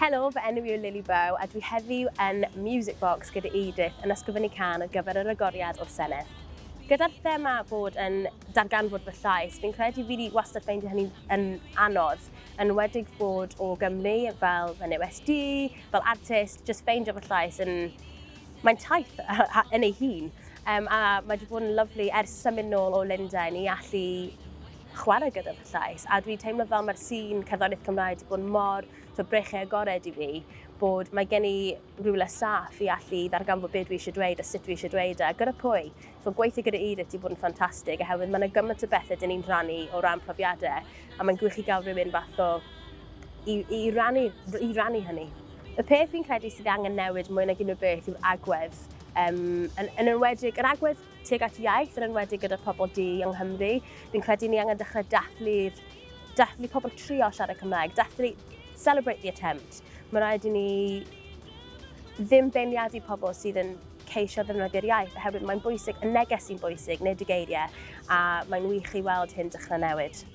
Helo, fy enw yw Lily Beau a dwi heddiw yn Music Box gyda Eadyth yn ysgrifennu can ar gyfer yr Agoriad o'r Senedd. Gyda'r thema fod yn darganfod fy llais, fi'n credu fi wedi wastad ffeindio hynny yn anodd, yn wedig bod o Gymru fel Wedi'i, fel artist, jyst ffeindio fy llais mae'n taith yn ei hun. A mae wedi bod yn lyflu ers symud nôl o Lundain i allu chwarae gyda fy llais. A dwi'n teimlo fel mae'r sîn cerddoriaeth Cymraeg wedi bod mor breichau agored i fi, bod mae gen i rhywle saff i allu ddarganfod beth dwi eisiau dweud a sut dwi eisiau dweud e. Gyda pwy, gweithio gyda Eadyth wedi bod yn ffantastig, oherwydd mae yna gymaint o bethau dyn ni'n rhannu o ran profiadau, a mae'n gwych i gael rhywun fath o i rannu hynny. Y peth fi'n credu sydd angen newid mwy nag unrhyw beth yw'r agwedd. Yn enwedig, yr agwedd tuag at iaith, yn enwedig gyda pobl di yng Nghymru. Fi'n credu ni angen dechrau dathlu pobl trio siarad Cymraeg, dathlu celebrate the attempt. Mae rhaid i ni ddim beirniadu pobl sydd yn ceisio ddefnyddio'r iaith, oherwydd mae'n bwysig, y neges sy'n bwysig, nid y geiriau, a mae'n wych i weld hyn dechrau newid.